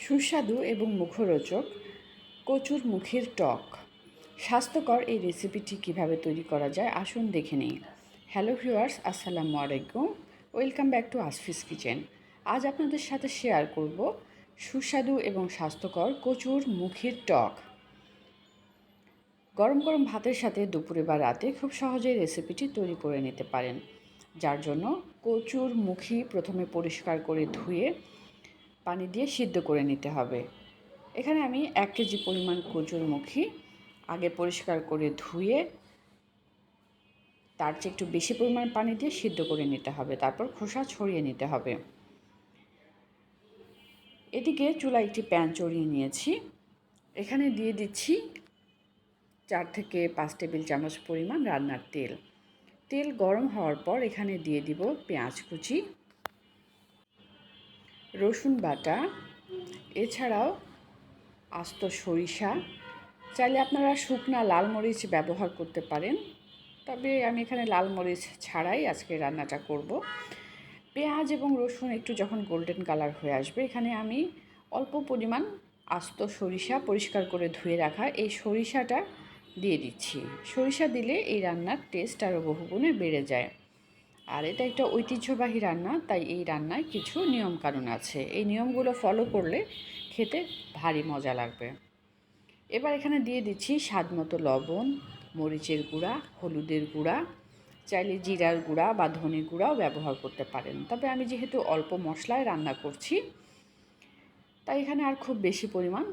সুস্বাদু এবং মুখরোচক কচুর মুখের টক। স্বাস্থ্যকর এই রেসিপিটি কিভাবে তৈরি করা যায় আসুন দেখে নিই। হ্যালো ভিউয়ার্স, আসসালামু আলাইকুম। Welcome back to আসফিস kitchen. আজ আপনাদের সাথে শেয়ার করব সুস্বাদু এবং স্বাস্থ্যকর কচুর মুখের টক। গরম গরম ভাতের সাথে দুপুরে বা রাতে খুব সহজেই রেসিপিটি তৈরি করে নিতে পারেন। যার জন্য কচুর মুখি প্রথমে পরিষ্কার করে ধুয়ে পানি দিয়ে সিদ্ধ করে নিতে হবে। এখানে আমি 1 কেজি পরিমাণ কচুর মুখি আগে পরিষ্কার করে ধুয়ে তার চেয়ে একটু বেশি পরিমাণ পানি দিয়ে সিদ্ধ করে নিতে হবে, তারপর খোসা ছড়িয়ে নিতে হবে। এদিকে চুলায় একটি প্যান চড়িয়ে নিয়েছি। এখানে দিয়ে দিচ্ছি 4 থেকে 5 টেবিল চামচ পরিমাণ রান্নার তেল। তেল গরম হওয়ার পর এখানে দিয়ে দিব পেঁয়াজ কুচি, রসুন বাটা, এছাড়াও আস্ত সরিষা। চাইলে আপনারা শুকনা লাল মরিচ ব্যবহার করতে পারেন, তবে আমি এখানে লাল মরিচ ছাড়াই আজকে রান্নাটা করব। পেঁয়াজ এবং রসুন একটু যখন গোল্ডেন কালার হয়ে আসবে, এখানে আমি অল্প পরিমাণ আস্ত সরিষা পরিষ্কার করে ধুয়ে রাখা এই সরিষাটা দিয়ে দিচ্ছি। সরিষা দিলে এই রান্নার টেস্ট আরও বহুগুণে বেড়ে যায়। আর এটা একটা ঐতিহ্যবাহী রান্না, তাই এই রান্নায় কিছু নিয়মকানুন আছে। এই নিয়মগুলো ফলো করলে খেতে ভারী মজা লাগবে। এবার এখানে দিয়ে দিচ্ছি স্বাদ মতো লবণ, মরিচের গুঁড়া, হলুদের গুঁড়া, চাইলে জিরার গুঁড়া বা ধনে গুঁড়াও ব্যবহার করতে পারেন। তবে আমি যেহেতু অল্প মশলায় রান্না করছি, তাই এখানে আর খুব বেশি পরিমাণ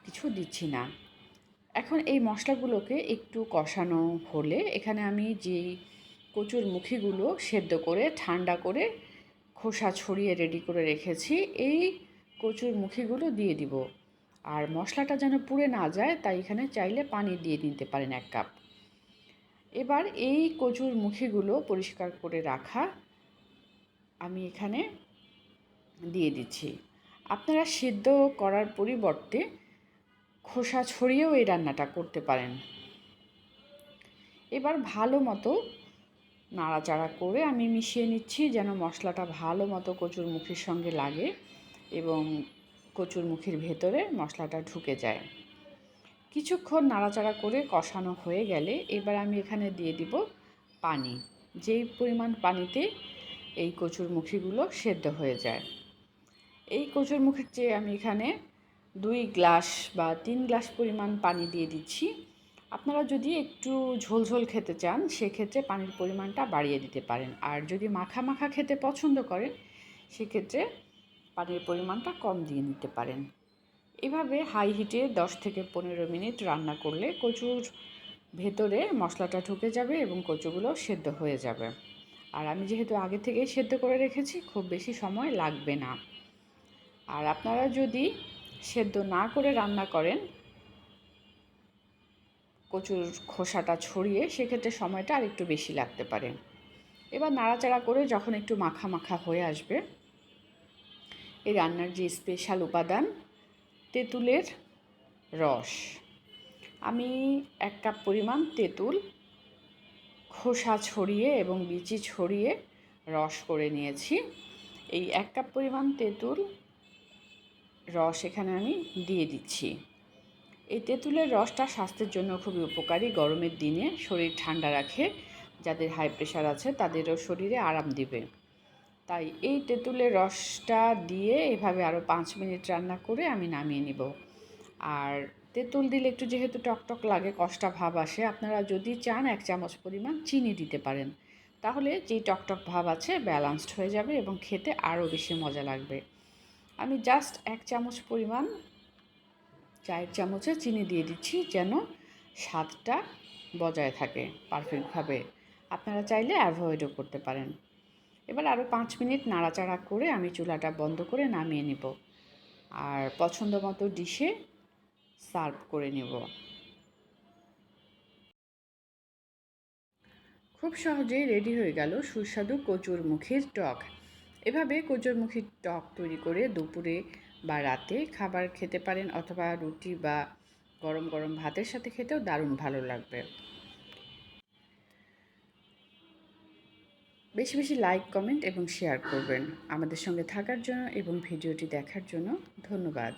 কিছু দিচ্ছি না। এখন এই মশলাগুলোকে একটু কষানো হলে এখানে আমি যেই কচুর মুখিগুলো সেদ্ধ করে ঠান্ডা করে খোসা ছড়িয়ে রেডি করে রেখেছি, এই কচুর মুখিগুলো দিয়ে দিব। আর মশলাটা যেন পুড়ে না যায়, তাই এখানে চাইলে পানি দিয়ে নিতে পারেন 1 কাপ। এবার এই কচুর মুখিগুলো পরিষ্কার করে রাখা আমি এখানে দিয়ে দিচ্ছি। আপনারা সিদ্ধ করার পরিবর্তে খোসা ছড়িয়েও এই রান্নাটা করতে পারেন। এবার ভালো মতো নাড়াচাড়া করে আমি মিশিয়ে নিচ্ছি, যেন মশলাটা ভালো মতো কচুর মুখির সঙ্গে লাগে এবং কচুর মুখির ভেতরে মশলাটা ঢুকে যায়। কিছুক্ষণ নাড়াচাড়া করে কষানো হয়ে গেলে এবার আমি এখানে দিয়ে দিব পানি, যেই পরিমাণ পানিতে এই কচুর মুখিগুলো সেদ্ধ হয়ে যায়। এই কচুর মুখির চেয়ে আমি এখানে 2 গ্লাস বা 3 গ্লাস পরিমাণ পানি দিয়ে দিচ্ছি। আপনারা যদি একটু ঝোলঝোল খেতে চান, সেক্ষেত্রে পানির পরিমাণটা বাড়িয়ে দিতে পারেন। আর যদি মাখা মাখা খেতে পছন্দ করেন, সেক্ষেত্রে পানির পরিমাণটা কম দিয়ে নিতে পারেন। এভাবে হাই হিটে 10 থেকে 15 মিনিট রান্না করলে কচুর ভেতরে মশলাটা ঢুকে যাবে এবং কচুগুলো সেদ্ধ হয়ে যাবে। আর আমি যেহেতু আগে থেকেই সেদ্ধ করে রেখেছি, খুব বেশি সময় লাগবে না। আর আপনারা যদি সেদ্ধ না করে রান্না করেন কচুর খোসাটা ছড়িয়ে, সেক্ষেত্রে সময়টা আর একটু বেশি লাগতে পারে। এবার নাড়াচাড়া করে যখন একটু মাখা মাখা হয়ে আসবে, এই রান্নার যে স্পেশাল উপাদান তেঁতুলের রস, আমি 1 কাপ পরিমাণ তেঁতুল খোসা ছড়িয়ে এবং বিচি ছড়িয়ে রস করে নিয়েছি। এই 1 কাপ পরিমাণ তেঁতুল রস এখানে আমি দিয়ে দিচ্ছি। এই তেঁতুলের রসটা স্বাস্থ্যের জন্য খুবই উপকারী। গরমের দিনে শরীর ঠান্ডা রাখে, যাদের হাই প্রেশার আছে তাদেরও শরীরে আরাম দিবে। তাই এই তেঁতুলের রসটা দিয়ে এভাবে আরও 5 মিনিট রান্না করে আমি নামিয়ে নিব। আর তেঁতুল দিলে একটু যেহেতু টকটক লাগে, কষ্টা ভাব আসে, আপনারা যদি চান 1 চামচ পরিমাণ চিনি দিতে পারেন। তাহলে যেই টকটক ভাব আছে ব্যালান্সড হয়ে যাবে এবং খেতে আরও বেশি মজা লাগবে। আমি জাস্ট 1 চামচ পরিমাণ, চায়ের চামচে চিনি দিয়ে দিচ্ছি, যেন স্বাদটা বজায় থাকে পারফেক্টভাবে। আপনারা চাইলে অ্যাভয়েডও করতে পারেন। এবার আরও 5 মিনিট নাড়াচাড়া করে আমি চুলাটা বন্ধ করে নামিয়ে নেব আর পছন্দ মতো ডিশে সার্ভ করে নেব। খুব সহজেই রেডি হয়ে গেল সুস্বাদু কচুর মুখির টক। এভাবে কচুর মুখির টক তৈরি করে দুপুরে বা রাতে খাবার খেতে পারেন, অথবা রুটি বা গরম গরম ভাতের সাথে খেতেও দারুণ ভালো লাগবে। বেশি বেশি লাইক, কমেন্ট এবং শেয়ার করবেন। আমাদের সঙ্গে থাকার জন্য এবং ভিডিওটি দেখার জন্য ধন্যবাদ।